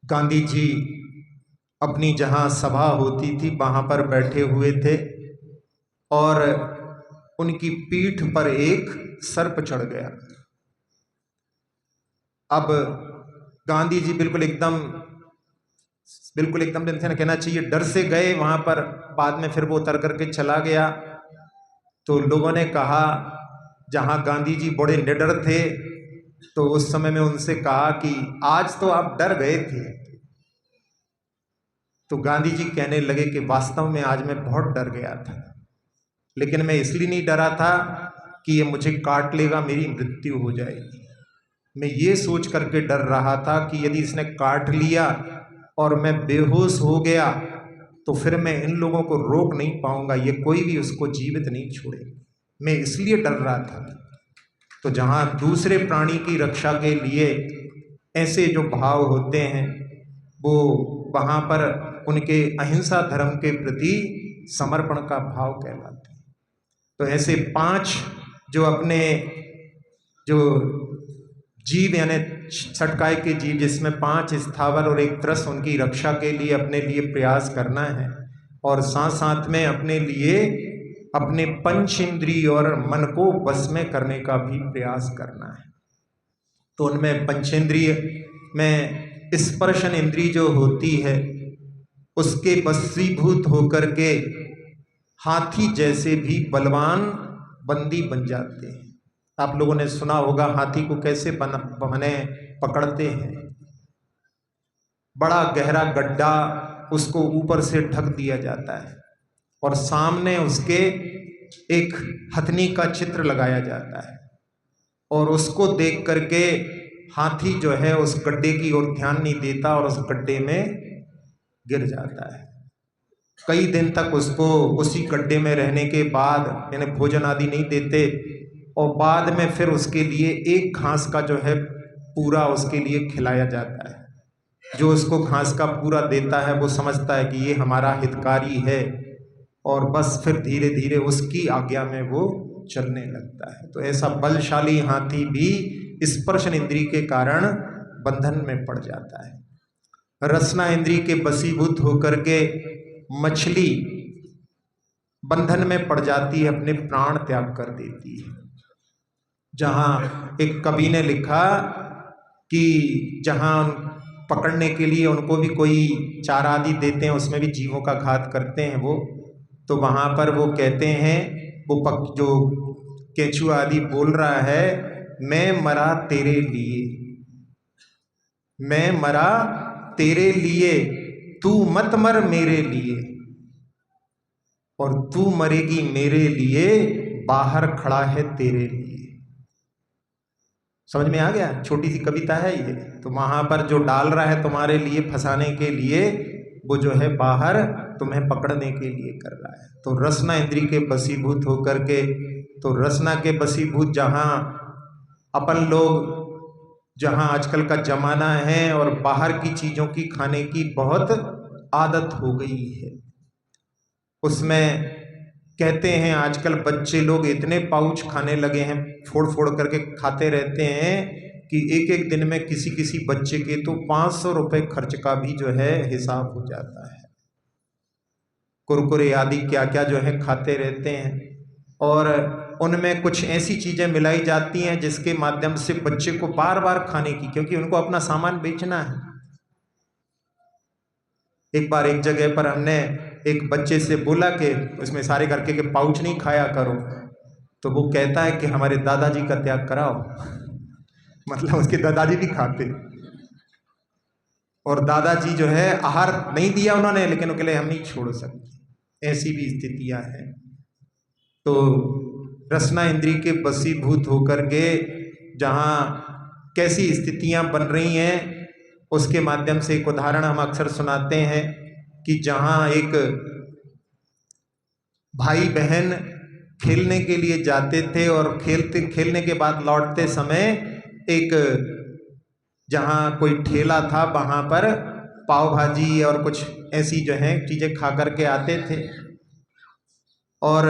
गांधी जी अपनी जहाँ सभा होती थी वहाँ पर बैठे हुए थे और उनकी पीठ पर एक सर्प चढ़ गया। अब गांधी जी बिल्कुल एकदम जैसे ना कहना चाहिए डर से गए वहां पर, बाद में फिर वो उतर करके चला गया। तो लोगों ने कहा, जहां गांधी जी बड़े निडर थे, तो उस समय में उनसे कहा कि आज तो आप डर गए थे। तो गांधी जी कहने लगे कि वास्तव में आज मैं बहुत डर गया था, लेकिन मैं इसलिए नहीं डरा था कि ये मुझे काट लेगा, मेरी मृत्यु हो जाएगी। मैं ये सोच करके डर रहा था कि यदि इसने काट लिया और मैं बेहोश हो गया तो फिर मैं इन लोगों को रोक नहीं पाऊंगा, ये कोई भी उसको जीवित नहीं छोड़े। मैं इसलिए डर रहा था। तो जहाँ दूसरे प्राणी की रक्षा के लिए ऐसे जो भाव होते हैं, वो वहाँ पर उनके अहिंसा धर्म के प्रति समर्पण का भाव कहलाते हैं। तो ऐसे 5 जो अपने जो जीव यानी छटकाए के जीव, जिसमें 5 स्थावर और 1 त्रस, उनकी रक्षा के लिए अपने लिए प्रयास करना है, और साथ साथ में अपने लिए अपने पंच इंद्रिय और मन को वश में करने का भी प्रयास करना है। तो उनमें पंचेंद्रिय में स्पर्शन इंद्रिय जो होती है, उसके वशीभूत होकर के हाथी जैसे भी बलवान बंदी बन जाते हैं। आप लोगों ने सुना होगा हाथी को कैसे बने पकड़ते हैं। बड़ा गहरा गड्ढा उसको ऊपर से ढक दिया जाता है और सामने उसके एक हथनी का चित्र लगाया जाता है, और उसको देख करके हाथी जो है उस गड्ढे की ओर ध्यान नहीं देता और उस गड्ढे में गिर जाता है। कई दिन तक उसको उसी गड्ढे में रहने के बाद, यानी भोजन आदि नहीं देते, और बाद में फिर उसके लिए एक घास का जो है पूरा उसके लिए खिलाया जाता है। जो उसको घास का पूरा देता है वो समझता है कि ये हमारा हितकारी है, और बस फिर धीरे धीरे उसकी आज्ञा में वो चलने लगता है। तो ऐसा बलशाली हाथी भी स्पर्शन इंद्रिय के कारण बंधन में पड़ जाता है। रसना इंद्रिय के वशीभूत होकर के मछली बंधन में पड़ जाती है, अपने प्राण त्याग कर देती है। जहाँ एक कवि ने लिखा कि जहाँ पकड़ने के लिए उनको भी कोई चारा आदि देते हैं, उसमें भी जीवों का घात करते हैं वो। तो वहाँ पर वो कहते हैं, वो जो केचुआ आदि बोल रहा है, मैं मरा तेरे लिए, मैं मरा तेरे लिए, तू मत मर मेरे लिए, और तू मरेगी मेरे लिए, बाहर खड़ा है तेरे लिए। समझ में आ गया? छोटी सी कविता है ये। तो वहां पर जो डाल रहा है तुम्हारे लिए फंसाने के लिए, वो जो है बाहर तुम्हें पकड़ने के लिए कर रहा है। तो रसना इंद्रिय के वशीभूत होकर के, तो रसना के वशीभूत जहाँ अपन लोग, जहाँ आजकल का जमाना है और बाहर की चीजों की खाने की बहुत आदत हो गई है, उसमें कहते हैं आजकल बच्चे लोग इतने पाउच खाने लगे हैं, फोड़ फोड़ करके खाते रहते हैं कि एक एक दिन में किसी किसी बच्चे के तो 500 रुपये खर्च का भी जो है हिसाब हो जाता है। कुरकुरे आदि क्या क्या जो है खाते रहते हैं, और उनमें कुछ ऐसी चीज़ें मिलाई जाती हैं जिसके माध्यम से बच्चे को बार बार खाने की, क्योंकि उनको अपना सामान बेचना है। एक बार एक जगह पर हमने एक बच्चे से बोला कि उसमें सारे करके के पाउच नहीं खाया करो, तो वो कहता है कि हमारे दादाजी का त्याग कराओ। मतलब उसके दादाजी भी खाते, और दादाजी जो है आहार नहीं दिया उन्होंने, लेकिन वो कहले हम नहीं छोड़ सकते। ऐसी भी स्थितियां हैं। तो रसना इंद्री के वशीभूत होकर के जहाँ कैसी स्थितियां बन रही हैं, उसके माध्यम से एक उदाहरण हम अक्सर सुनाते हैं कि जहाँ एक भाई बहन खेलने के लिए जाते थे और खेलने के बाद लौटते समय एक जहाँ कोई ठेला था वहाँ पर पाव भाजी और कुछ ऐसी जो है चीज़ें खा करके आते थे, और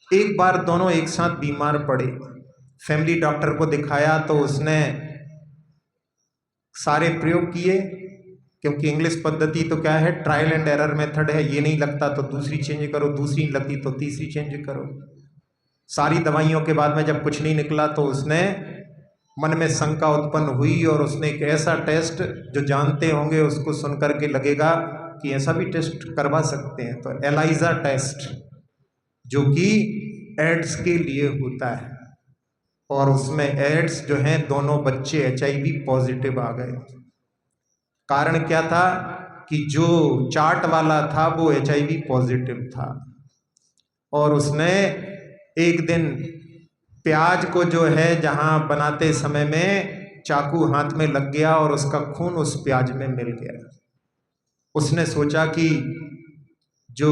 एक बार दोनों एक साथ बीमार पड़े। फैमिली डॉक्टर को दिखाया तो उसने सारे प्रयोग किए, क्योंकि इंग्लिश पद्धति तो क्या है, ट्रायल एंड एरर मेथड है। ये नहीं लगता तो दूसरी चेंज करो, दूसरी नहीं लगती तो तीसरी चेंज करो। सारी दवाइयों के बाद में जब कुछ नहीं निकला तो उसने मन में शंका उत्पन्न हुई, और उसने एक ऐसा टेस्ट, जो जानते होंगे उसको सुन करके लगेगा कि ऐसा भी टेस्ट करवा सकते हैं, तो एलाइजा टेस्ट, जो कि एड्स के लिए होता है, और उसमें एड्स जो हैं दोनों बच्चे HIV पॉजिटिव आ गए। कारण क्या था कि जो चाट वाला था वो HIV पॉजिटिव था, और उसने एक दिन प्याज को जो है जहां बनाते समय में चाकू हाथ में लग गया और उसका खून उस प्याज में मिल गया। उसने सोचा कि जो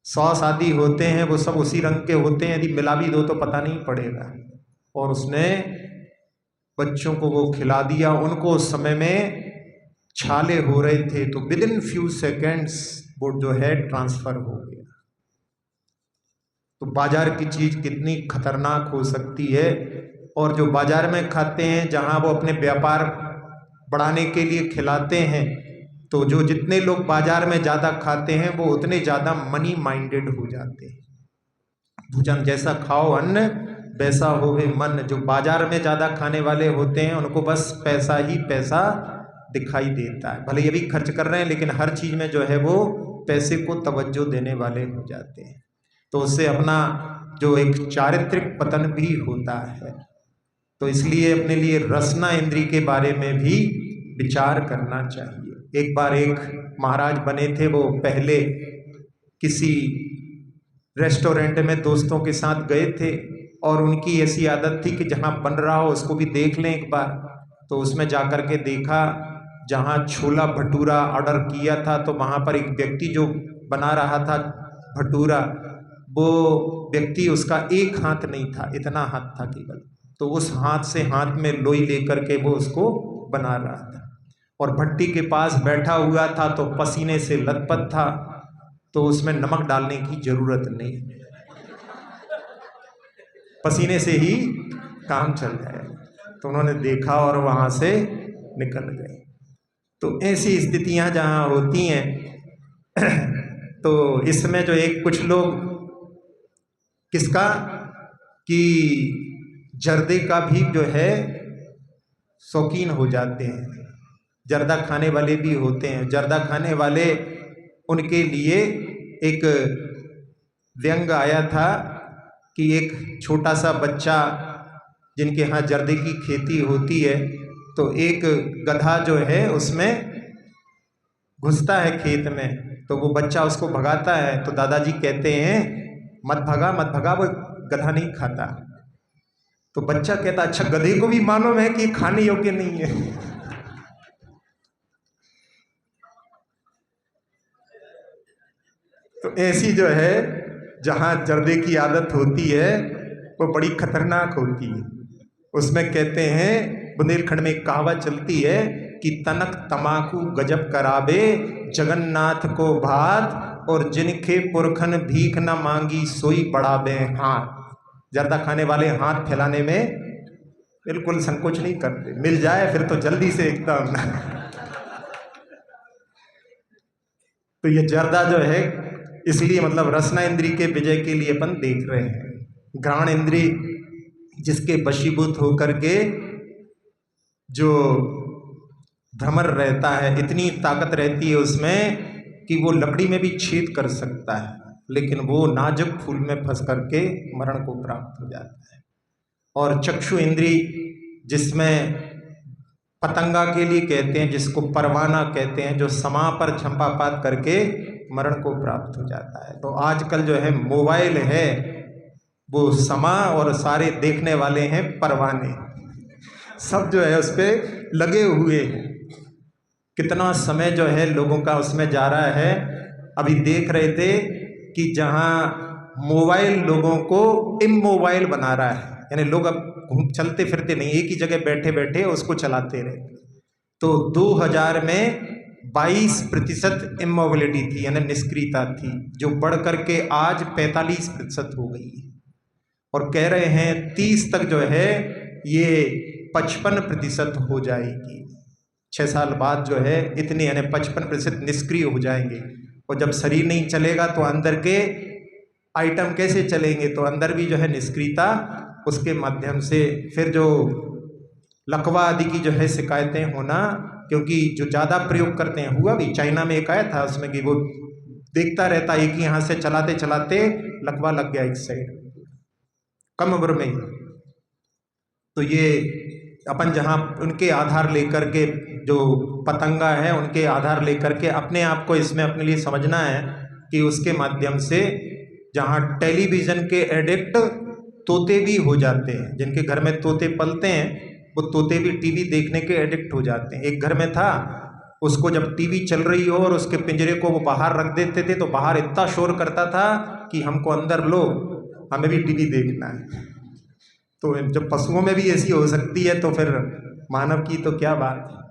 सॉस आदि होते हैं वो सब उसी रंग के होते हैं, यदि मिला भी दो तो पता नहीं पड़ेगा, और उसने बच्चों को वो खिला दिया। उनको उस समय में छाले हो रहे थे, तो विद इन फ्यू सेकेंड्स वो जो है ट्रांसफर हो गया। तो बाजार की चीज कितनी खतरनाक हो सकती है, और जो बाजार में खाते हैं, जहां वो अपने व्यापार बढ़ाने के लिए खिलाते हैं, तो जो जितने लोग बाजार में ज़्यादा खाते हैं वो उतने ज़्यादा मनी माइंडेड हो जाते हैं। भोजन जैसा खाओ अन्न वैसा होवे मन। जो बाजार में ज़्यादा खाने वाले होते हैं उनको बस पैसा ही पैसा दिखाई देता है, भले ये भी खर्च कर रहे हैं, लेकिन हर चीज़ में जो है वो पैसे को तवज्जो देने वाले हो जाते हैं। तो उससे अपना जो एक चारित्रिक पतन भी होता है। तो इसलिए अपने लिए रसना इंद्री के बारे में भी विचार करना चाहिए। एक बार एक महाराज बने थे, वो पहले किसी रेस्टोरेंट में दोस्तों के साथ गए थे, और उनकी ऐसी आदत थी कि जहाँ बन रहा हो उसको भी देख लें एक बार। तो उसमें जाकर के देखा, जहाँ छोला भटूरा ऑर्डर किया था, तो वहाँ पर एक व्यक्ति जो बना रहा था भटूरा, वो व्यक्ति उसका एक हाथ नहीं था, इतना हाथ था केवल। तो उस हाथ से हाथ में लोई लेकर के वो उसको बना रहा था, और भट्टी के पास बैठा हुआ था तो पसीने से लथपथ था, तो उसमें नमक डालने की जरूरत नहीं, पसीने से ही काम चल जाए। तो उन्होंने देखा और वहां से निकल गए। तो ऐसी स्थितियां जहां होती हैं तो इसमें जो एक कुछ लोग किसका कि जर्दे का भी जो है शौकीन हो जाते हैं, जर्दा खाने वाले भी होते हैं। जर्दा खाने वाले, उनके लिए एक व्यंग आया था कि एक छोटा सा बच्चा, जिनके यहाँ जर्दे की खेती होती है, तो एक गधा जो है उसमें घुसता है खेत में, तो वो बच्चा उसको भगाता है। तो दादाजी कहते हैं मत भगा मत भगा, वो गधा नहीं खाता। तो बच्चा कहता अच्छा गधे को भी मालूम है कि खाने योग्य नहीं है। तो ऐसी जो है जहां जर्दे की आदत होती है वो बड़ी खतरनाक होती है। उसमें कहते हैं, बुंदेलखंड में एक कहावत चलती है कि तनक तमाकू गजब करावे जगन्नाथ को भात, और जिनके पुरखन भीख न मांगी सोई बढ़ावे हाथ। जर्दा खाने वाले हाथ फैलाने में बिल्कुल संकोच नहीं करते, मिल जाए फिर तो जल्दी से एकदम। तो ये जर्दा जो है इसलिए मतलब रसना इंद्री के विजय के लिए अपन देख रहे हैं। घ्राण इंद्री जिसके वशीभूत होकर के जो भ्रमर रहता है, इतनी ताकत रहती है उसमें कि वो लकड़ी में भी छेद कर सकता है, लेकिन वो नाजुक फूल में फंस करके मरण को प्राप्त हो जाता है। और चक्षु इंद्री जिसमें पतंगा के लिए कहते हैं, जिसको परवाना कहते हैं, जो समा पर छंपापात करके मरण को प्राप्त हो जाता है। तो आजकल जो है मोबाइल है वो समा और सारे देखने वाले हैं परवाने, सब जो है उस पर लगे हुए हैं। कितना समय जो है लोगों का उसमें जा रहा है। अभी देख रहे थे कि जहाँ मोबाइल लोगों को इमोबाइल बना रहा है, यानी लोग अब चलते फिरते नहीं, एक ही जगह बैठे बैठे उसको चलाते रहे। तो 2000 में 22% इमोबिलिटी थी, यानी निष्क्रियता थी, जो बढ़ करके आज 45% हो गई है। और कह रहे हैं 30 तक जो है ये 55% हो जाएगी। 6 साल बाद जो है इतने यानी 55% निष्क्रिय हो जाएंगे। और जब शरीर नहीं चलेगा तो अंदर के आइटम कैसे चलेंगे, तो अंदर भी जो है निष्क्रियता, उसके माध्यम से फिर जो लकवा आदि की जो है शिकायतें होना, क्योंकि जो ज़्यादा प्रयोग करते हैं। हुआ भी चाइना में एक आया था उसमें कि वो देखता रहता एक ही यहाँ से चलाते चलाते लकवा लग गया एक साइड कम उम्र में ही। तो ये अपन जहाँ उनके आधार लेकर के, जो पतंगा है उनके आधार लेकर के अपने आप को इसमें अपने लिए समझना है कि उसके माध्यम से जहाँ टेलीविज़न के एडिक्ट तोते भी हो जाते हैं, जिनके घर में तोते पलते हैं वो तोते भी टीवी देखने के एडिक्ट हो जाते हैं। एक घर में था, उसको जब टीवी चल रही हो और उसके पिंजरे को वो बाहर रख देते थे तो बाहर इतना शोर करता था कि हमको अंदर लो, हमें भी टीवी देखना है। तो जब पशुओं में भी ऐसी हो सकती है तो फिर मानव की तो क्या बात है।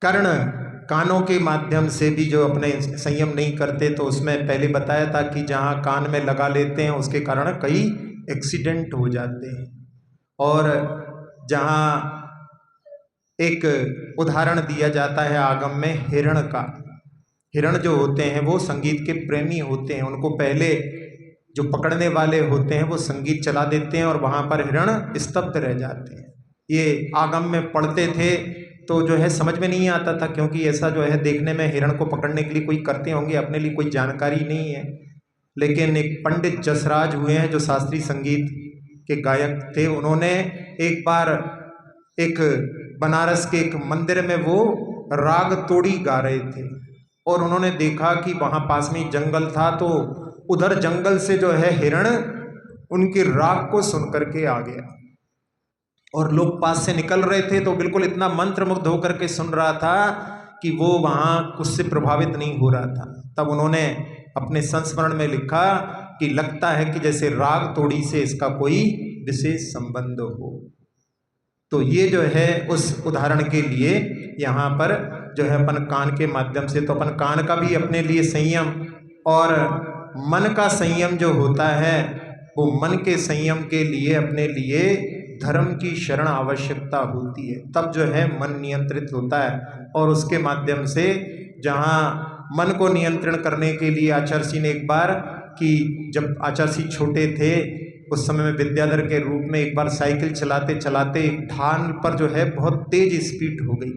कर्ण कानों के माध्यम से भी जो अपने संयम नहीं करते, तो उसमें पहले बताया था कि जहाँ कान में लगा लेते हैं उसके कारण कई एक्सीडेंट हो जाते हैं। और जहाँ एक उदाहरण दिया जाता है आगम में हिरण का, हिरण जो होते हैं वो संगीत के प्रेमी होते हैं, उनको पहले जो पकड़ने वाले होते हैं वो संगीत चला देते हैं और वहाँ पर हिरण स्तब्ध रह जाते हैं। ये आगम में पढ़ते थे तो जो है समझ में नहीं आता था, क्योंकि ऐसा जो है देखने में हिरण को पकड़ने के लिए कोई करते होंगे, अपने लिए कोई जानकारी नहीं है। लेकिन एक पंडित जसराज हुए हैं जो शास्त्रीय संगीत के गायक थे, उन्होंने एक बार एक बनारस के एक मंदिर में वो राग तोड़ी गा रहे थे और उन्होंने देखा कि वहाँ पास में जंगल था, तो उधर जंगल से जो है हिरण उनके राग को सुन करके आ गया और लोग पास से निकल रहे थे तो बिल्कुल इतना मंत्रमुग्ध होकर के सुन रहा था कि वो वहाँ उससे प्रभावित नहीं हो रहा था। तब उन्होंने अपने संस्मरण में लिखा कि लगता है कि जैसे राग तोड़ी से इसका कोई विशेष संबंध हो। तो ये जो है उस उदाहरण के लिए यहाँ पर जो है अपन कान के माध्यम से, तो अपन कान का भी अपने लिए संयम, और मन का संयम जो होता है वो मन के संयम के लिए अपने लिए धर्म की शरण आवश्यकता होती है, तब जो है मन नियंत्रित होता है। और उसके माध्यम से जहाँ मन को नियंत्रण करने के लिए आचार्य ने एक बार, कि जब आचार्य छोटे थे उस समय में विद्याधर के रूप में एक बार साइकिल चलाते चलाते एक ढाल पर जो है बहुत तेज स्पीड हो गई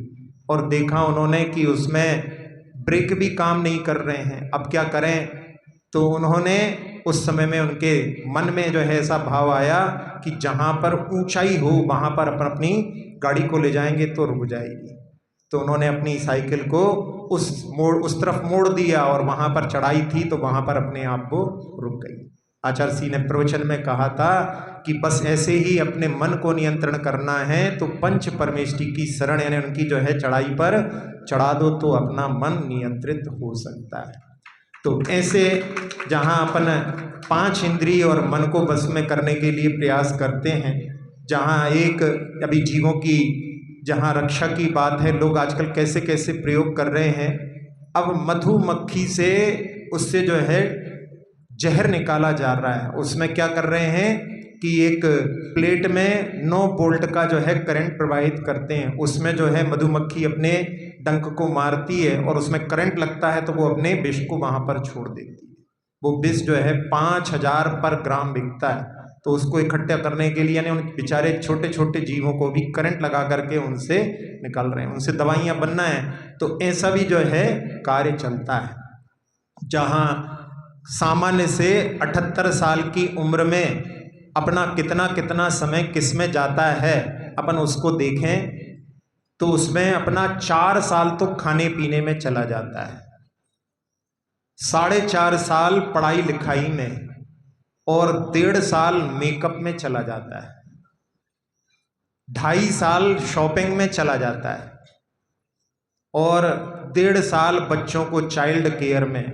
और देखा उन्होंने कि उसमें ब्रेक भी काम नहीं कर रहे हैं, अब क्या करें। तो उन्होंने उस समय में उनके मन में जो है ऐसा भाव आया कि जहाँ पर ऊंचाई हो वहाँ पर अपन अपनी गाड़ी को ले जाएंगे तो रुक जाएगी। तो उन्होंने अपनी साइकिल को उस तरफ मोड़ दिया और वहाँ पर चढ़ाई थी तो वहाँ पर अपने आप को रुक गई। आचार्य सिंह ने प्रवचन में कहा था कि बस ऐसे ही अपने मन को नियंत्रण करना है तो पंच परमेष्टि की शरण यानी उनकी जो है चढ़ाई पर चढ़ा दो तो अपना मन नियंत्रित हो सकता है। तो ऐसे जहाँ अपन 5 इंद्रिय और मन को बस में करने के लिए प्रयास करते हैं, जहाँ एक अभी जीवों की जहाँ रक्षा की बात है, लोग आजकल कैसे कैसे प्रयोग कर रहे हैं। अब मधुमक्खी से उससे जो है जहर निकाला जा रहा है। उसमें क्या कर रहे हैं कि एक प्लेट में 9 वोल्ट का जो है करंट प्रवाहित करते हैं, उसमें जो है मधुमक्खी अपने डंक को मारती है और उसमें करंट लगता है तो वो अपने विष को वहाँ पर छोड़ देती है। वो विष जो है 5000 पर ग्राम बिकता है। तो उसको इकट्ठा करने के लिए यानी उन बेचारे छोटे छोटे जीवों को भी करंट लगा करके उनसे निकाल रहे हैं, उनसे दवाइयाँ बनना है। तो ऐसा भी जो है कार्य चलता है। जहाँ सामान्य से 78 साल की उम्र में अपना कितना कितना समय किस में जाता है अपन उसको देखें तो उसमें अपना 4 साल तो खाने पीने में चला जाता है, 4.5 साल पढ़ाई लिखाई में और 1.5 साल मेकअप में चला जाता है, 2.5 साल शॉपिंग में चला जाता है और 1.5 साल बच्चों को चाइल्ड केयर में,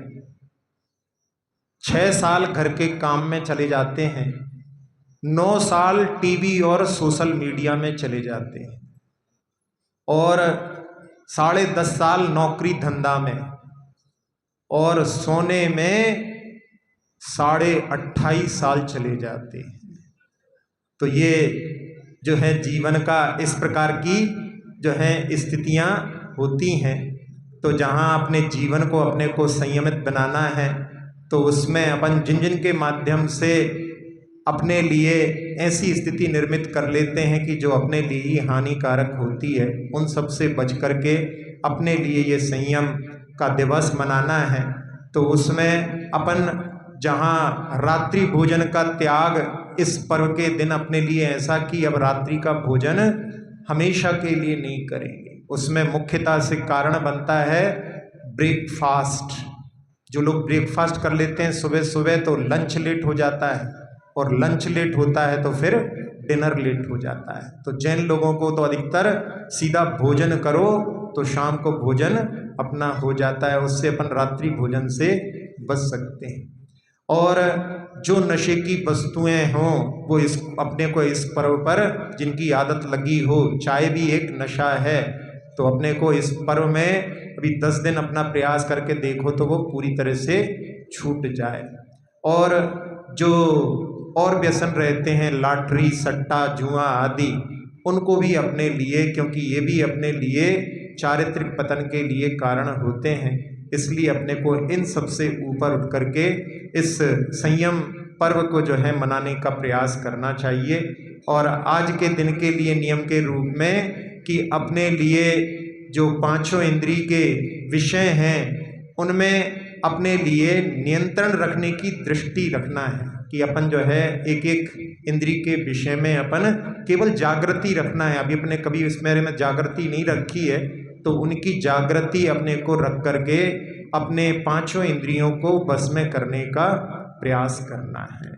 6 साल घर के काम में चले जाते हैं, 9 साल टीवी और सोशल मीडिया में चले जाते हैं और 10.5 साल नौकरी धंधा में और सोने में 28.5 साल चले जाते हैं। तो ये जो है जीवन का इस प्रकार की जो है स्थितियां होती हैं। तो जहां अपने जीवन को अपने को संयमित बनाना है तो उसमें अपन जिन जिन के माध्यम से अपने लिए ऐसी स्थिति निर्मित कर लेते हैं कि जो अपने लिए ही हानिकारक होती है, उन सब से बच करके अपने लिए ये संयम का दिवस मनाना है। तो उसमें अपन जहाँ रात्रि भोजन का त्याग इस पर्व के दिन अपने लिए ऐसा कि अब रात्रि का भोजन हमेशा के लिए नहीं करेंगे। उसमें मुख्यतः से कारण बनता है ब्रेकफास्ट। जो लोग ब्रेकफास्ट कर लेते हैं सुबह सुबह तो लंच लेट हो जाता है और लंच लेट होता है तो फिर डिनर लेट हो जाता है। तो जैन लोगों को तो अधिकतर सीधा भोजन करो तो शाम को भोजन अपना हो जाता है, उससे अपन रात्रि भोजन से बच सकते हैं। और जो नशे की वस्तुएं हों वो इस अपने को इस पर्व पर जिनकी आदत लगी हो, चाय भी एक नशा है, तो अपने को इस पर्व में अभी 10 दिन अपना प्रयास करके देखो तो वो पूरी तरह से छूट जाए। और जो और व्यसन रहते हैं लॉटरी सट्टा जुआ आदि, उनको भी अपने लिए, क्योंकि ये भी अपने लिए चारित्रिक पतन के लिए कारण होते हैं, इसलिए अपने को इन सब से ऊपर उठ करके इस संयम पर्व को जो है मनाने का प्रयास करना चाहिए। और आज के दिन के लिए नियम के रूप में कि अपने लिए जो 5 इंद्रिय के विषय हैं उनमें अपने लिए नियंत्रण रखने की दृष्टि रखना है कि अपन जो है एक एक इंद्रिय के विषय में अपन केवल जागृति रखना है। अभी अपने कभी इस मेरे में जागृति नहीं रखी है तो उनकी जागृति अपने को रख करके अपने 5 इंद्रियों को बस में करने का प्रयास करना है।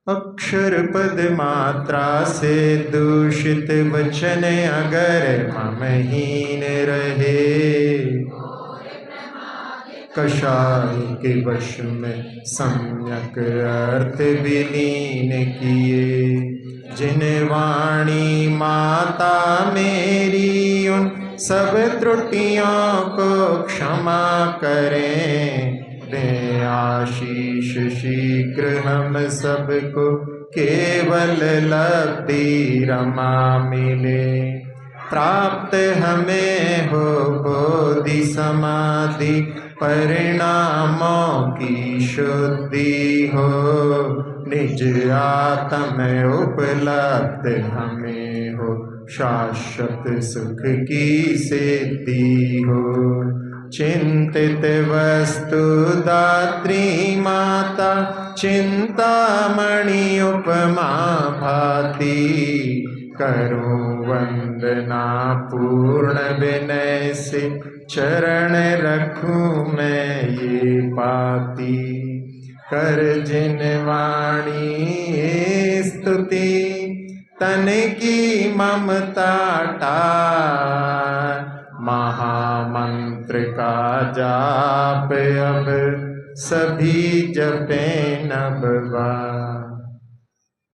अक्षर पद मात्रा से दूषित वचन अगर ममहीन रहे, कषाय के वश में सम्यक अर्थ विलीन किए। जिन वाणी माता मेरी उन सब त्रुटियों को क्षमा करें, दे आशीष शीघ्र हम सबको केवल लब्धि रमा मिले। प्राप्त हमें हो बोधि समाधि परिणामों की शुद्धि हो, निज आत्म उपलब्ध हमें हो शाश्वत सुख की सिद्धि हो। चिंतित वस्तु दात्री माता चिंतामणि उपमा भाती, करूं वंदना पूर्ण विनय से चरण रखूं मैं ये पाती। कर जिन वाणी स्तुति तन की ममता टार, महामंत्र का जाप अब सभी जपे नव बार।